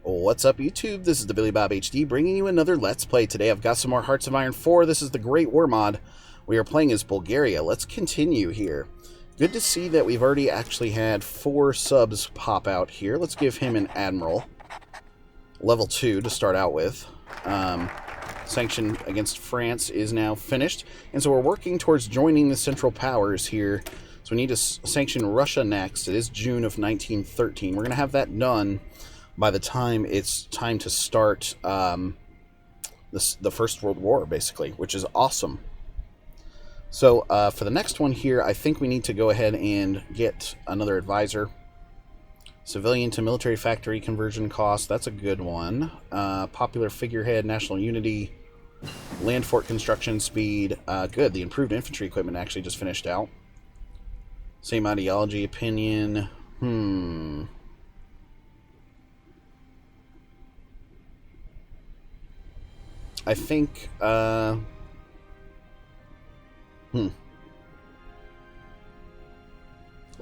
What's up, YouTube? This is the Billy Bob HD bringing you another Let's Play. Today I've got some more Hearts of Iron 4. This is the Great War mod. We are playing as Bulgaria. Let's continue here. Good to see that we've already actually had 4 subs pop out here. Let's give him an Admiral. Level 2 to start out with. Sanction against France is now finished. And so we're working towards joining the Central Powers here. So we need to sanction Russia next. It is June of 1913. We're going to have that done by the time it's time to start the First World War, basically, which is awesome. So for the next one here, I think we need to go ahead and get another advisor. Civilian to military factory conversion cost, that's a good one. Popular figurehead, national unity, land fort construction speed, good. The improved infantry equipment actually just finished out. Same ideology, opinion, I think, let's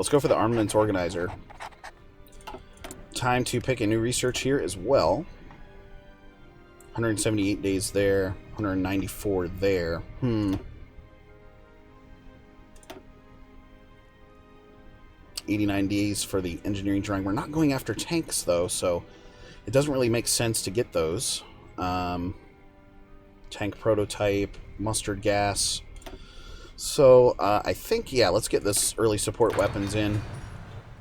go for the armaments organizer. Time to pick a new research here as well. 178 days there, 194 there. 89 days for the engineering drawing. We're not going after tanks, though, so it doesn't really make sense to get those. Tank prototype, mustard gas. So I think, yeah, let's get this early support weapons in.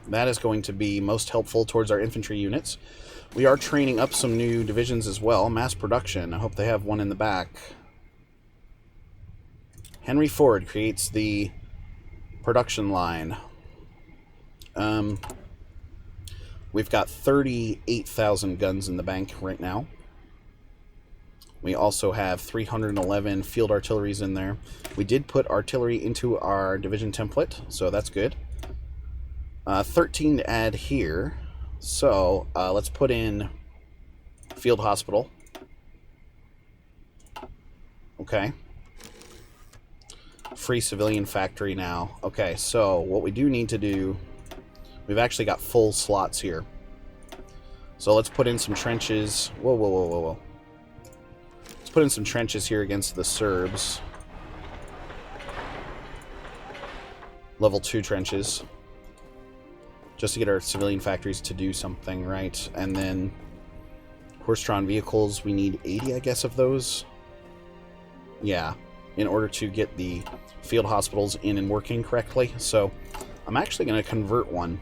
That is going to be most helpful towards our infantry units. We are training up some new divisions as well. Mass production. I hope they have one in the back. Henry Ford creates the production line. We've got 38,000 guns in the bank right now. We also have 311 field artilleries in there. We did put artillery into our division template, so that's good. 13 to add here. So let's put in field hospital. Okay. Free civilian factory now. Okay, so what we do need to do, we've actually got full slots here. So let's put in some trenches. Whoa. Let's put in some trenches here against the Serbs. Level 2 trenches. Just to get our civilian factories to do something, right? And then horse-drawn vehicles, we need 80, I guess, of those. Yeah, in order to get the field hospitals in and working correctly. So I'm actually going to convert one.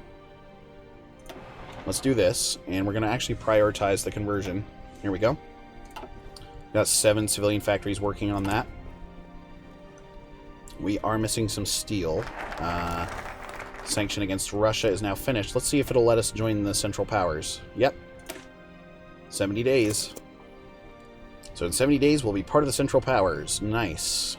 Let's do this, and we're going to actually prioritize the conversion. Here we go. Got 7 civilian factories working on that. We are missing some steel. Sanction against Russia is now finished. Let's see if it'll let us join the Central Powers. Yep. 70 days. So in 70 days, we'll be part of the Central Powers. Nice.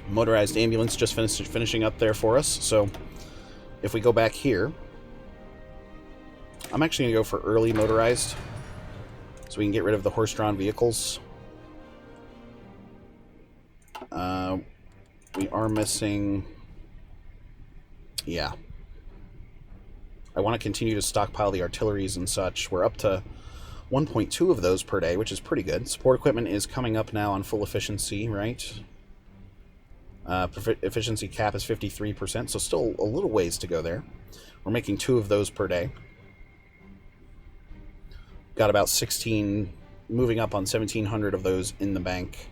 Motorized ambulance just finishing up there for us. So if we go back here, I'm actually going to go for early motorized so we can get rid of the horse-drawn vehicles. We are missing... Yeah. I want to continue to stockpile the artilleries and such. We're up to 1.2 of those per day, which is pretty good. Support equipment is coming up now on full efficiency, right? Efficiency cap is 53%, so still a little ways to go there. We're making 2 of those per day. Got about 16, moving up on 1,700 of those in the bank.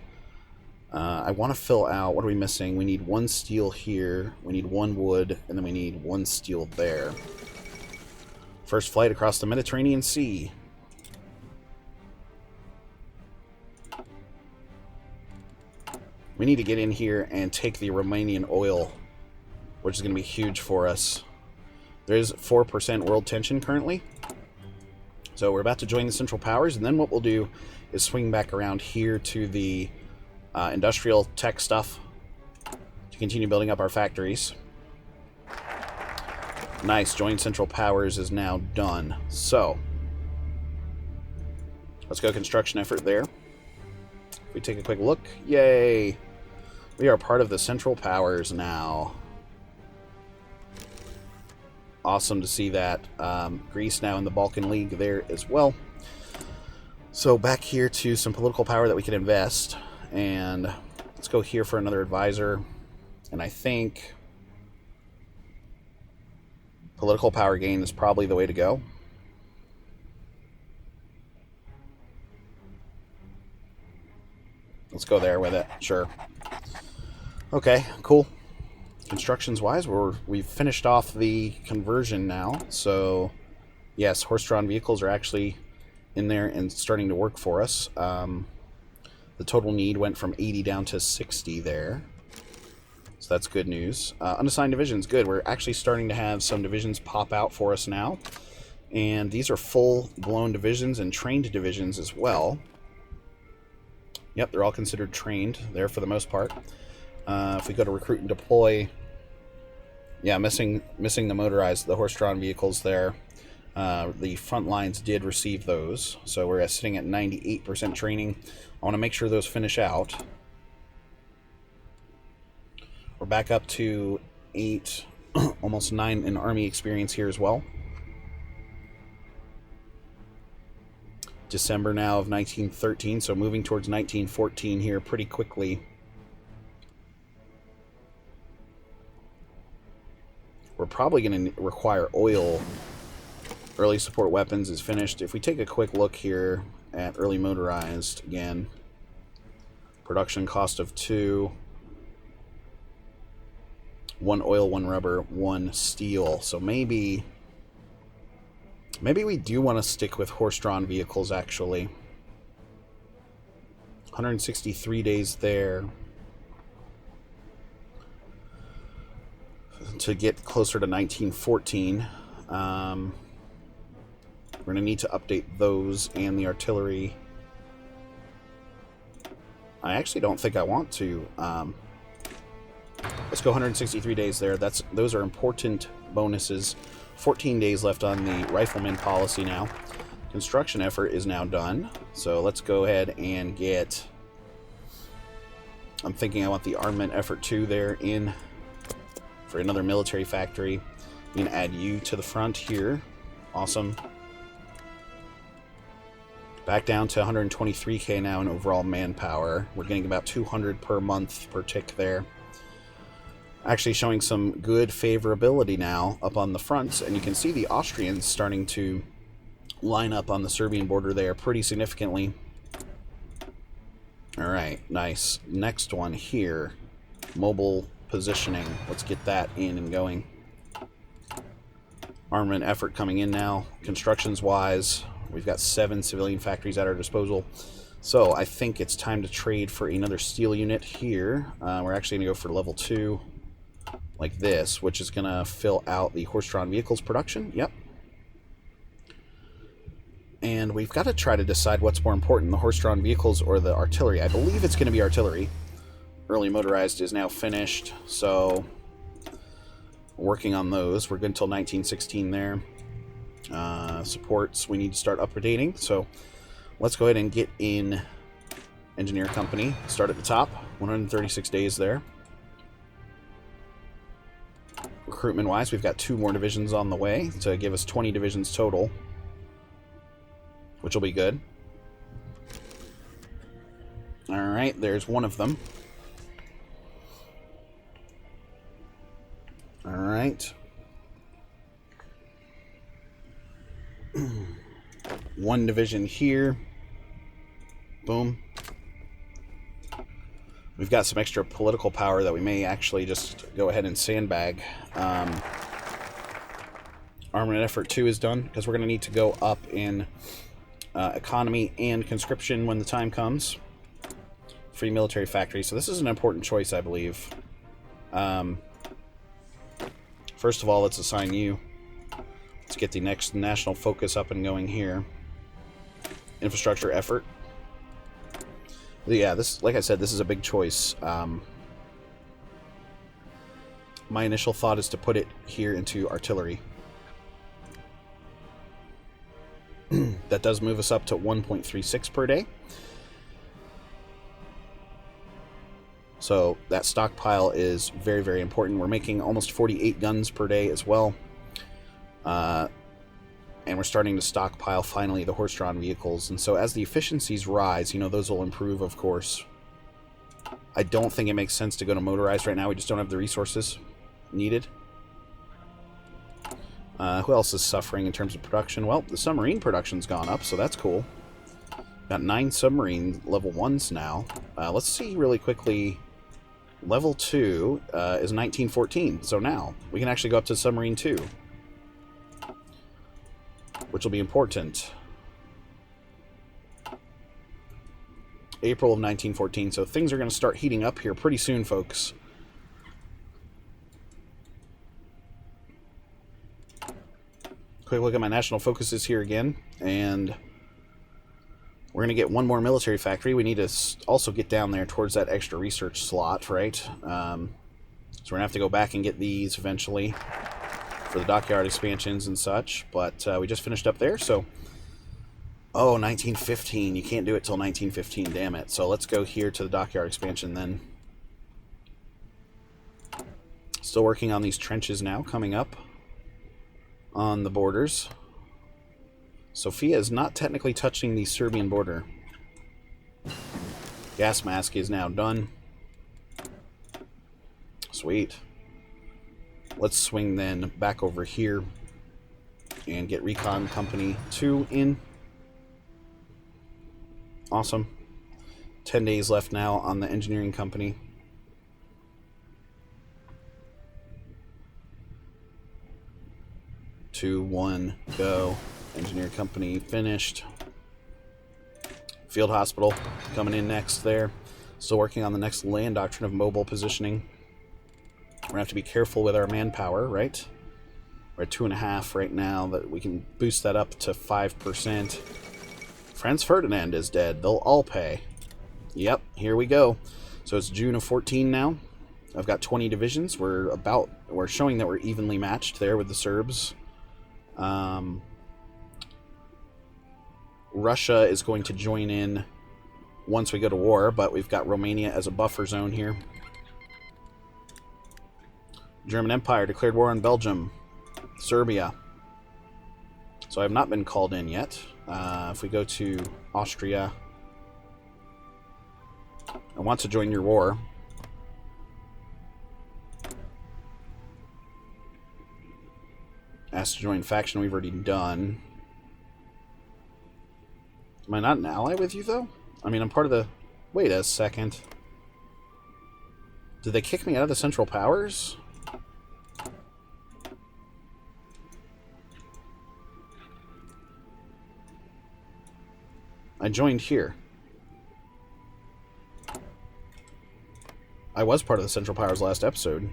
I want to fill out, what are we missing? We need 1 steel here, we need 1 wood, and then we need 1 steel there. First flight across the Mediterranean Sea. We need to get in here and take the Romanian oil, which is going to be huge for us. There's 4% world tension currently. So we're about to join the Central Powers, and then what we'll do is swing back around here to the industrial tech stuff to continue building up our factories. Nice, join Central Powers is now done. So let's go construction effort there. If we take a quick look, yay! We are part of the Central Powers now. Awesome to see that. Greece now in the Balkan League there as well. So back here to some political power that we can invest. And let's go here for another advisor. And I think political power gain is probably the way to go. Let's go there with it. Sure. Okay, cool. Constructions wise, we've finished off the conversion now. So yes, horse-drawn vehicles are actually in there and starting to work for us. The total need went from 80 down to 60 there. So that's good news. Unassigned divisions, good. We're actually starting to have some divisions pop out for us now. And these are full-blown divisions and trained divisions as well. Yep, they're all considered trained there for the most part. If we go to recruit and deploy, yeah, missing the motorized, the horse-drawn vehicles there. The front lines did receive those, so we're sitting at 98% training. I want to make sure those finish out. We're back up to 8, almost 9 in Army experience here as well. December now of 1913, so moving towards 1914 here pretty quickly. We're probably going to require oil. Early support weapons is finished. If we take a quick look here at early motorized, again, production cost of 2, 1 oil, 1 rubber, 1 steel. So maybe we do want to stick with horse-drawn vehicles, actually. 163 days there to get closer to 1914. We're going to need to update those and the artillery. I actually don't think I want to. Let's go 163 days there. Those are important bonuses. 14 days left on the rifleman policy now. Construction effort is now done. So let's go ahead and get... I'm thinking I want the armament effort 2 there in for another military factory. We can add you to the front here. Awesome. Back down to 123k now in overall manpower. We're getting about 200 per month per tick there. Actually showing some good favorability now up on the fronts, and you can see the Austrians starting to line up on the Serbian border there pretty significantly. Alright, nice. Next one here. Mobile positioning. Let's get that in and going. Armament effort coming in now. Constructions wise, we've got 7 civilian factories at our disposal. So I think it's time to trade for another steel unit here. We're actually going to go for level 2. Like this, which is going to fill out the horse-drawn vehicles production. Yep. And we've got to try to decide what's more important, the horse-drawn vehicles or the artillery. I believe it's going to be artillery. Early motorized is now finished, so working on those. We're good until 1916 there. Supports, we need to start updating, so let's go ahead and get in engineer company. Start at the top, 136 days there. Recruitment wise, we've got 2 more divisions on the way to give us 20 divisions total, which will be good. Alright, there's one of them. Alright. 1 division here. Boom. We've got some extra political power that we may actually just go ahead and sandbag. Armament effort 2 is done, because we're going to need to go up in economy and conscription when the time comes. Free military factory. So this is an important choice, I believe. First of all, let's assign you. Let's get the next national focus up and going here. Infrastructure effort. Yeah, this, like I said, this is a big choice. My initial thought is to put it here into artillery. That does move us up to 1.36 per day. So that stockpile is very, very important. We're making almost 48 guns per day as well. And we're starting to stockpile, finally, the horse-drawn vehicles. And so as the efficiencies rise, you know, those will improve, of course. I don't think it makes sense to go to motorized right now. We just don't have the resources needed. Who else is suffering in terms of production? Well, the submarine production's gone up, so that's cool. Got 9 submarine level 1s now. Let's see really quickly. Level 2 is 1914, so now we can actually go up to submarine 2. Which will be important. April of 1914, so things are going to start heating up here pretty soon, folks. Quick look at my national focuses here again, and we're going to get one more military factory. We need to also get down there towards that extra research slot, right? So we're going to have to go back and get these eventually for the dockyard expansions and such, but we just finished up there, so... Oh, 1915. You can't do it till 1915, damn it. So let's go here to the dockyard expansion then. Still working on these trenches now, coming up on the borders. Sofia is not technically touching the Serbian border. Gas mask is now done. Sweet. Let's swing then back over here and get Recon Company 2 in. Awesome. 10 days left now on the engineering company. Two, one, go. Engineer company finished. Field hospital coming in next there. Still working on the next land doctrine of mobile positioning. We're going to have to be careful with our manpower, right? We're at 2.5 right now, but we can boost that up to 5%. Franz Ferdinand is dead. They'll all pay. Yep, here we go. So it's June of 14 now. I've got 20 divisions. We're showing that we're evenly matched there with the Serbs. Russia is going to join in once we go to war, but we've got Romania as a buffer zone here. German Empire declared war on Belgium. Serbia. So I have not been called in yet. If we go to Austria, I want to join your war. Asked to join faction, we've already done. Am I not an ally with you, though? I mean, I'm part of the... Wait a second. Did they kick me out of the Central Powers? I joined here. I was part of the Central Powers last episode.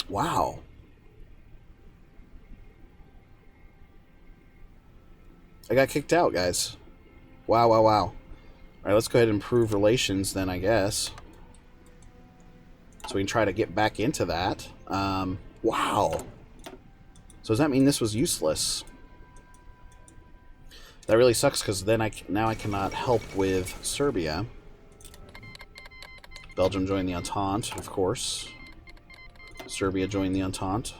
Wow. I got kicked out, guys. Wow, wow, wow. Alright, let's go ahead and improve relations then, I guess. So we can try to get back into that. Wow. So does that mean this was useless? That really sucks, because then now I cannot help with Serbia. Belgium joined the Entente, of course. Serbia joined the Entente.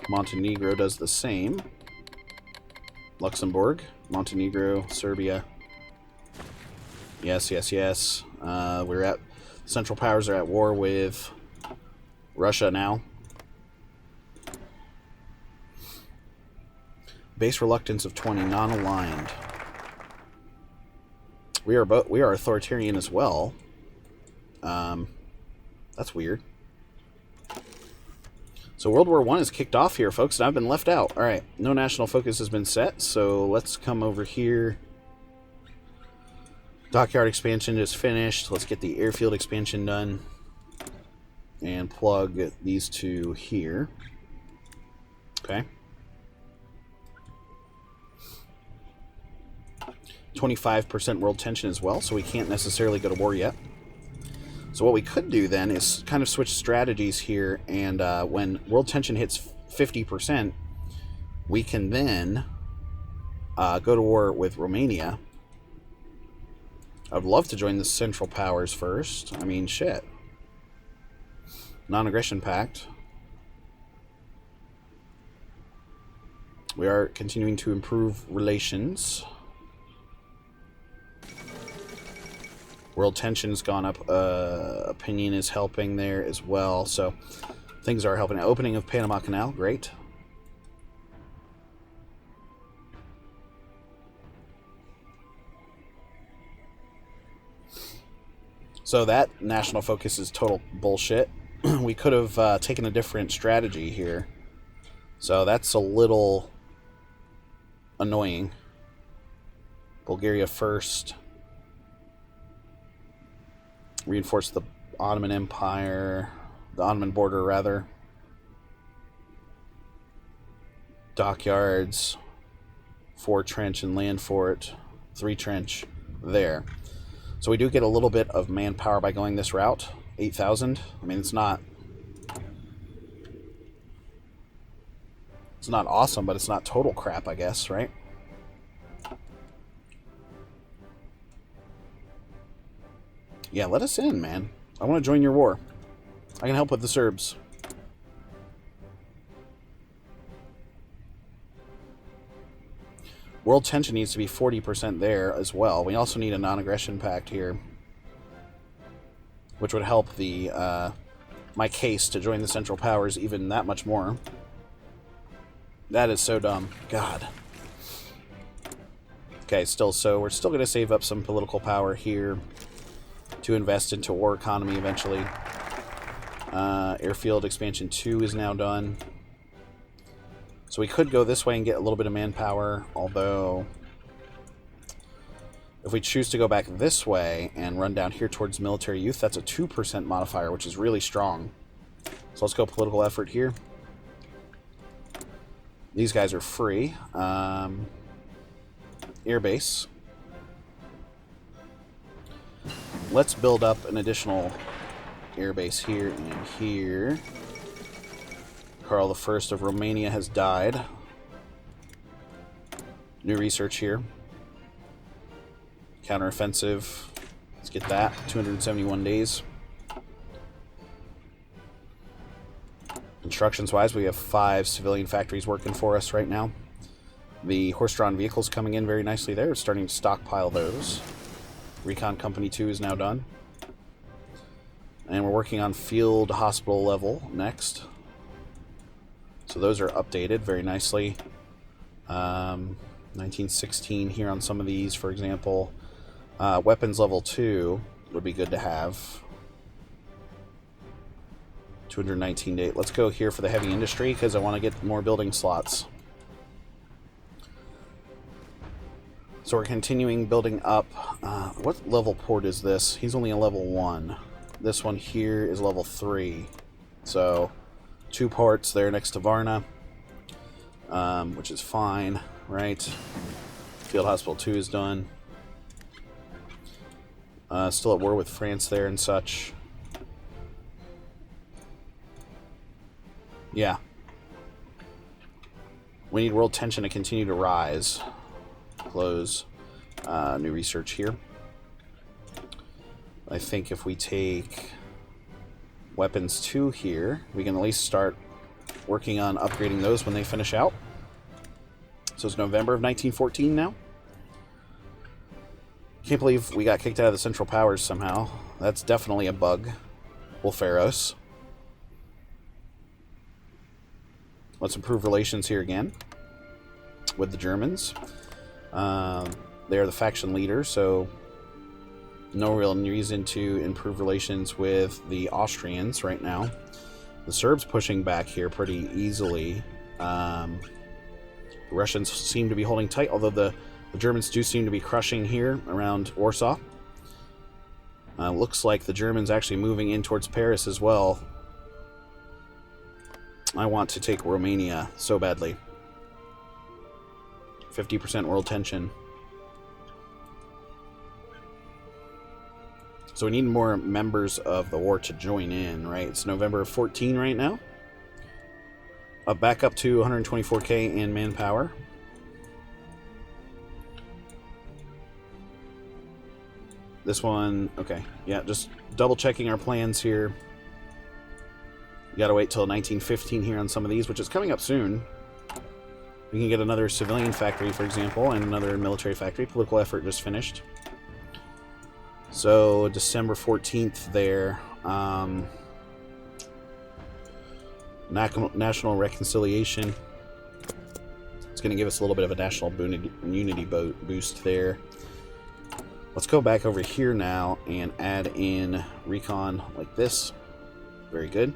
Montenegro does the same. Luxembourg, Montenegro, Serbia. Yes, yes, yes. We're at... Central Powers are at war with Russia now. Base reluctance of 20, non-aligned. We are authoritarian as well. That's weird. So World War I is kicked off here, folks, and I've been left out. All right, no national focus has been set, so let's come over here. Dockyard expansion is finished. Let's get the airfield expansion done. And plug these two here. Okay. 25% world tension as well, so we can't necessarily go to war yet. So what we could do then is kind of switch strategies here, and when world tension hits 50%, we can then go to war with Romania. I'd love to join the Central Powers first. I mean, shit. Non-aggression pact. We are continuing to improve relations. World tension's gone up. Opinion is helping there as well. So things are helping. Opening of Panama Canal. Great. So that national focus is total bullshit. We could have taken a different strategy here. So that's a little annoying. Bulgaria first. Reinforce the Ottoman Empire. The Ottoman border, rather. Dockyards. 4 trench and land fort. 3 trench there. So we do get a little bit of manpower by going this route. 8,000. I mean, it's not awesome, but it's not total crap, I guess, right? Yeah, let us in, man. I want to join your war. I can help with the Serbs. World tension needs to be 40% there as well. We also need a non-aggression pact here, which would help the my case to join the Central Powers even that much more. That is so dumb. God. Okay, so we're still going to save up some political power here to invest into war economy eventually. Airfield expansion 2 is now done. So we could go this way and get a little bit of manpower, although if we choose to go back this way and run down here towards military youth, that's a 2% modifier, which is really strong. So let's go political effort here. These guys are free. Airbase. Let's build up an additional airbase here and here. Karl I of Romania has died. New research here. Counteroffensive. Let's get that. 271 days. Constructions-wise, we have 5 civilian factories working for us right now. The horse-drawn vehicles coming in very nicely there. We're starting to stockpile those. Recon Company 2 is now done. And we're working on field hospital level next. So those are updated very nicely. 1916 here on some of these, for example. Weapons level 2 would be good to have. 219 days. Let's go here for the heavy industry because I want to get more building slots. So we're continuing building up. What level port is this? He's only a level 1. This one here is level 3. So 2 ports there next to Varna, which is fine, right? Field Hospital 2 is done. Still at war with France there and such. Yeah. We need world tension to continue to rise. Close. New research here. I think if we take weapons 2 here, we can at least start working on upgrading those when they finish out. So it's November of 1914 now. Can't believe we got kicked out of the Central Powers somehow. That's definitely a bug. Wolferos. Let's improve relations here again with the Germans. They are the faction leader, so no real reason to improve relations with the Austrians right now. The Serbs pushing back here pretty easily. The Russians seem to be holding tight, although the Germans do seem to be crushing here around Warsaw. Looks like the Germans actually moving in towards Paris as well. I want to take Romania so badly. 50% world tension. So we need more members of the war to join in, right? It's November of 14 right now. Back up to 124k in manpower. This one, okay. Yeah, just double checking our plans here. You gotta wait till 1915 here on some of these, which is coming up soon. We can get another civilian factory, for example, and another military factory. Political effort just finished. So, December 14th there. National reconciliation. It's going to give us a little bit of a national unity boost there. Let's go back over here now and add in recon like this. Very good.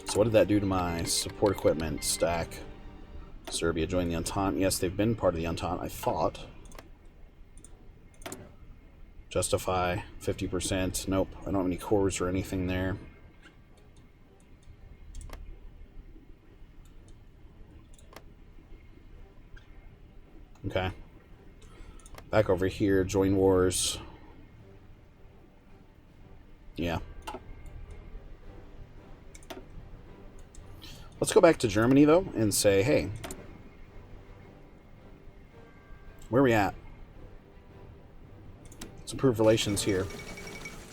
So what did that do to my support equipment stack? Serbia joined the Entente. Yes, they've been part of the Entente, I thought. Justify 50%. Nope, I don't have any cores or anything there. Okay. Back over here, join wars. Yeah. Let's go back to Germany, though, and say, hey, where are we at? Let's improve relations here.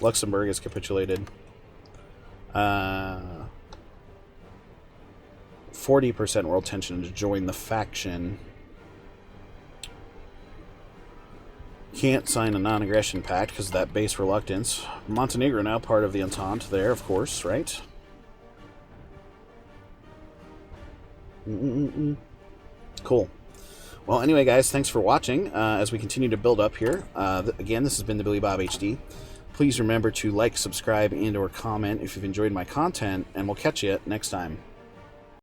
Luxembourg has capitulated. 40% world tension to join the faction. Can't sign a non-aggression pact because of that base reluctance. Montenegro now part of the Entente there, of course, right? Cool. Well, anyway, guys, thanks for watching as we continue to build up here. Again, this has been the Billy Bob HD. Please remember to like, subscribe, and/or comment if you've enjoyed my content, and we'll catch you next time.